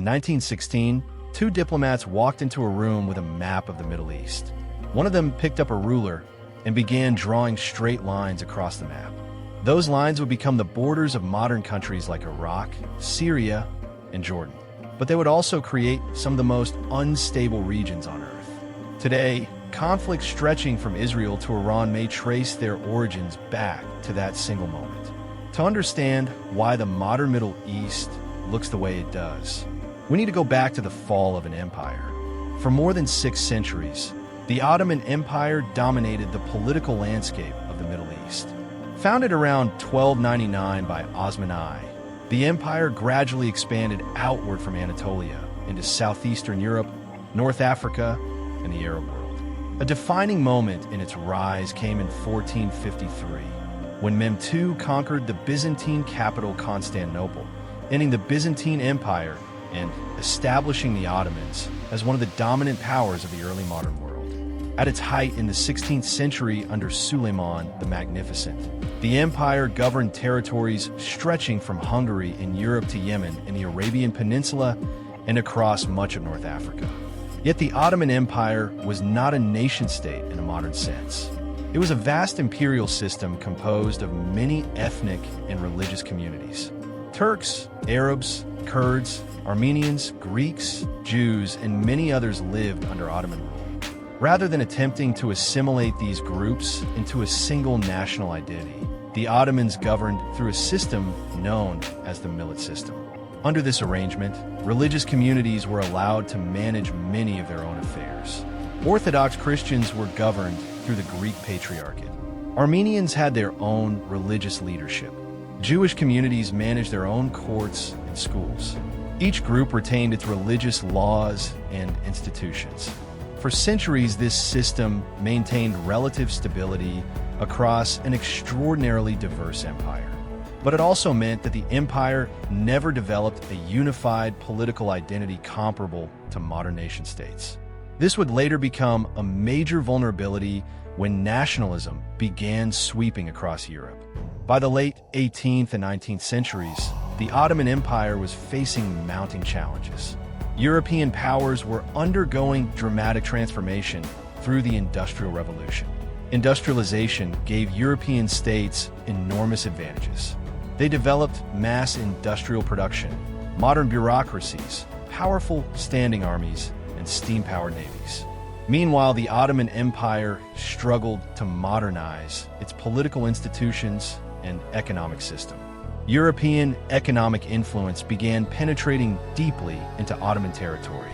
In 1916, two diplomats walked into a room with a map of the Middle East. One of them picked up a ruler and began drawing straight lines across the map. Those lines would become the borders of modern countries like Iraq, Syria, and Jordan. But they would also create some of the most unstable regions on Earth. Today, conflicts stretching from Israel to Iran may trace their origins back to that single moment. To understand why the modern Middle East looks the way it does, we need to go back to the fall of an empire. For more than 6 centuries, the Ottoman Empire dominated the political landscape of the Middle East. Founded around 1299 by Osman I, the empire gradually expanded outward from Anatolia into southeastern Europe, North Africa, and the Arab world. A defining moment in its rise came in 1453, when Mehmed II conquered the Byzantine capital Constantinople, ending the Byzantine Empire and establishing the Ottomans as one of the dominant powers of the early modern world. At its height in the 16th century under Suleiman the Magnificent, the empire governed territories stretching from Hungary in Europe to Yemen in the Arabian Peninsula and across much of North Africa. Yet the Ottoman Empire was not a nation-state in a modern sense. It was a vast imperial system composed of many ethnic and religious communities. Turks, Arabs, Kurds, Armenians, Greeks, Jews, and many others lived under Ottoman rule. Rather than attempting to assimilate these groups into a single national identity, the Ottomans governed through a system known as the millet system. Under this arrangement, religious communities were allowed to manage many of their own affairs. Orthodox Christians were governed through the Greek Patriarchate. Armenians had their own religious leadership. Jewish communities managed their own courts and schools. Each group retained its religious laws and institutions. For centuries, this system maintained relative stability across an extraordinarily diverse empire. But it also meant that the empire never developed a unified political identity comparable to modern nation-states. This would later become a major vulnerability when nationalism began sweeping across Europe. By the late 18th and 19th centuries, the Ottoman Empire was facing mounting challenges. European powers were undergoing dramatic transformation through the Industrial Revolution. Industrialization gave European states enormous advantages. They developed mass industrial production, modern bureaucracies, powerful standing armies, and steam-powered navies. Meanwhile, the Ottoman Empire struggled to modernize its political institutions and economic system. European economic influence began penetrating deeply into Ottoman territory.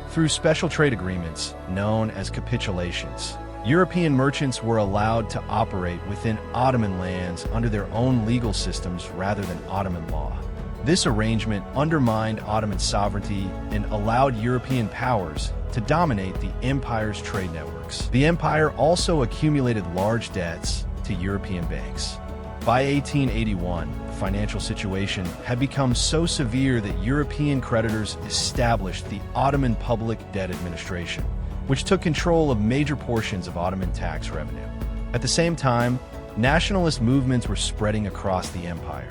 Through special trade agreements, known as capitulations, European merchants were allowed to operate within Ottoman lands under their own legal systems rather than Ottoman law. This arrangement undermined Ottoman sovereignty and allowed European powers to dominate the empire's trade networks. The empire also accumulated large debts to European banks. By 1881, the financial situation had become so severe that European creditors established the Ottoman Public Debt Administration, which took control of major portions of Ottoman tax revenue. At the same time, nationalist movements were spreading across the empire.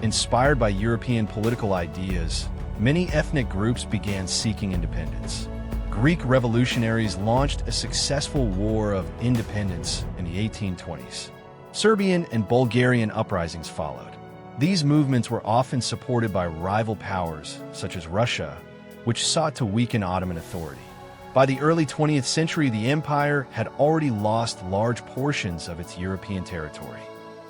Inspired by European political ideas, many ethnic groups began seeking independence. Greek revolutionaries launched a successful war of independence in the 1820s. Serbian and Bulgarian uprisings followed. These movements were often supported by rival powers, such as Russia, which sought to weaken Ottoman authority. By the early 20th century, the empire had already lost large portions of its European territory.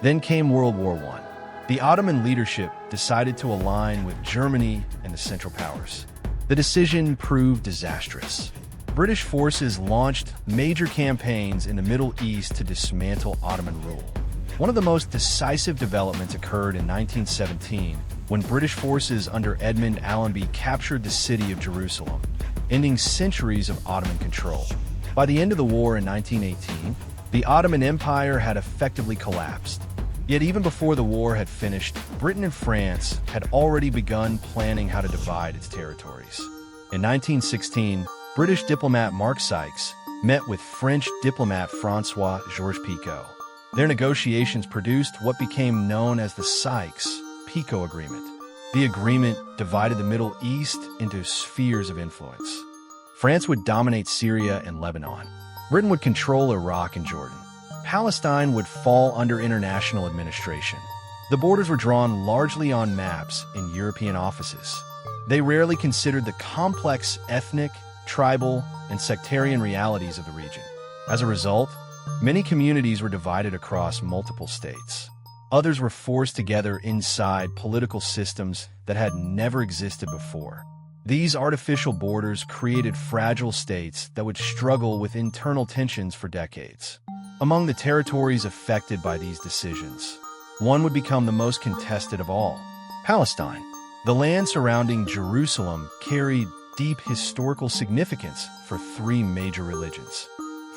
Then came World War I. The Ottoman leadership decided to align with Germany and the Central Powers. The decision proved disastrous. British forces launched major campaigns in the Middle East to dismantle Ottoman rule. One of the most decisive developments occurred in 1917 when British forces under Edmund Allenby captured the city of Jerusalem, ending centuries of Ottoman control. By the end of the war in 1918, the Ottoman Empire had effectively collapsed. Yet even before the war had finished, Britain and France had already begun planning how to divide its territories. In 1916, British diplomat Mark Sykes met with French diplomat François-Georges Picot. Their negotiations produced what became known as the Sykes-Picot Agreement. The agreement divided the Middle East into spheres of influence. France would dominate Syria and Lebanon. Britain would control Iraq and Jordan. Palestine would fall under international administration. The borders were drawn largely on maps in European offices. They rarely considered the complex ethnic, tribal, and sectarian realities of the region. As a result, many communities were divided across multiple states. Others were forced together inside political systems that had never existed before. These artificial borders created fragile states that would struggle with internal tensions for decades. Among the territories affected by these decisions, one would become the most contested of all: Palestine. The land surrounding Jerusalem carried deep historical significance for three major religions.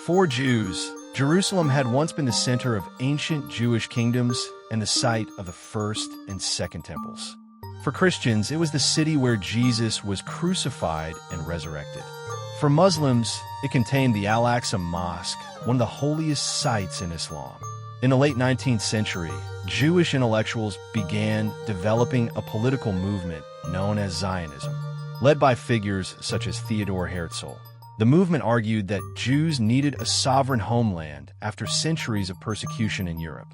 For Jews, Jerusalem had once been the center of ancient Jewish kingdoms and the site of the first and second temples. For Christians, it was the city where Jesus was crucified and resurrected. For Muslims, it contained the Al-Aqsa Mosque, one of the holiest sites in Islam. In the late 19th century, Jewish intellectuals began developing a political movement known as Zionism, led by figures such as Theodor Herzl. The movement argued that Jews needed a sovereign homeland after centuries of persecution in Europe.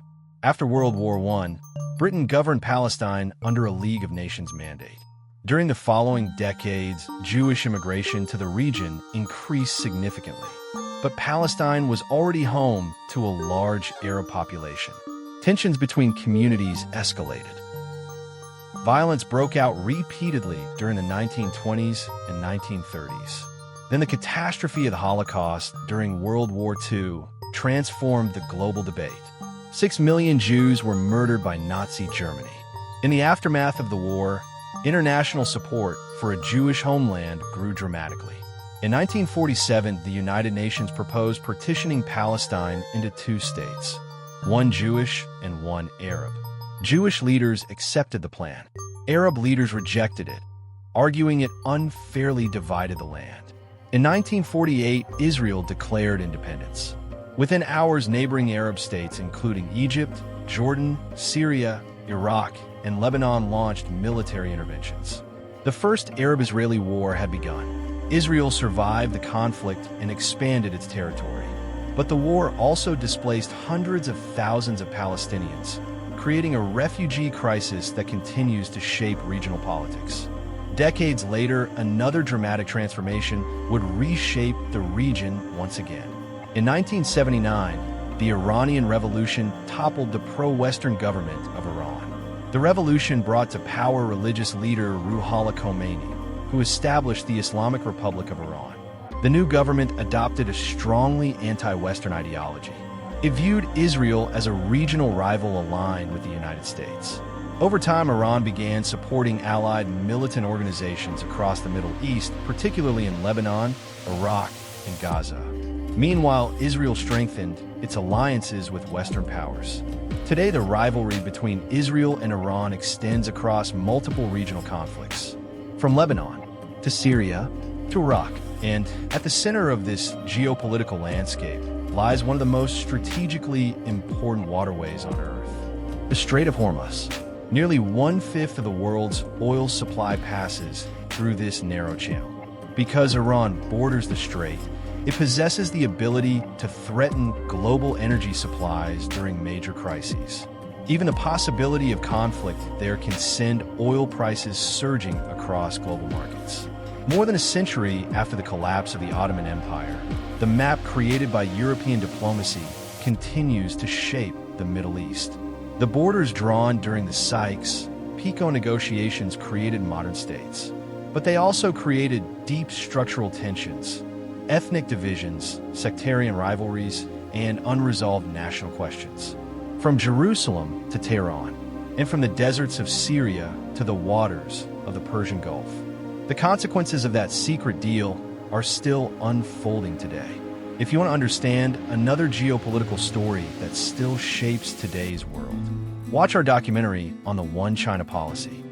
After World War I, Britain governed Palestine under a League of Nations mandate. During the following decades, Jewish immigration to the region increased significantly. But Palestine was already home to a large Arab population. Tensions between communities escalated. Violence broke out repeatedly during the 1920s and 1930s. Then the catastrophe of the Holocaust during World War II transformed the global debate. 6 million Jews were murdered by Nazi Germany. In the aftermath of the war, international support for a Jewish homeland grew dramatically. In 1947, the United Nations proposed partitioning Palestine into two states, one Jewish and one Arab. Jewish leaders accepted the plan. Arab leaders rejected it, arguing it unfairly divided the land. In 1948, Israel declared independence. Within hours, neighboring Arab states, including Egypt, Jordan, Syria, Iraq, and Lebanon, launched military interventions. The First Arab-Israeli War had begun. Israel survived the conflict and expanded its territory. But the war also displaced hundreds of thousands of Palestinians, creating a refugee crisis that continues to shape regional politics. Decades later, another dramatic transformation would reshape the region once again. In 1979, the Iranian Revolution toppled the pro-Western government of Iran. The revolution brought to power religious leader Ruhollah Khomeini, who established the Islamic Republic of Iran. The new government adopted a strongly anti-Western ideology. It viewed Israel as a regional rival aligned with the United States. Over time, Iran began supporting allied militant organizations across the Middle East, particularly in Lebanon, Iraq, and Gaza. Meanwhile, Israel strengthened its alliances with Western powers. Today, the rivalry between Israel and Iran extends across multiple regional conflicts, from Lebanon to Syria to Iraq. And at the center of this geopolitical landscape lies one of the most strategically important waterways on Earth, the Strait of Hormuz. Nearly 1/5 of the world's oil supply passes through this narrow channel. Because Iran borders the strait, it possesses the ability to threaten global energy supplies during major crises. Even the possibility of conflict there can send oil prices surging across global markets. More than a century after the collapse of the Ottoman Empire, the map created by European diplomacy continues to shape the Middle East. The borders drawn during the Sykes, Picot negotiations created modern states. But they also created deep structural tensions, ethnic divisions, sectarian rivalries, and unresolved national questions. From Jerusalem to Tehran, and from the deserts of Syria to the waters of the Persian Gulf. The consequences of that secret deal are still unfolding today. If you want to understand another geopolitical story that still shapes today's world, watch our documentary on the One China policy.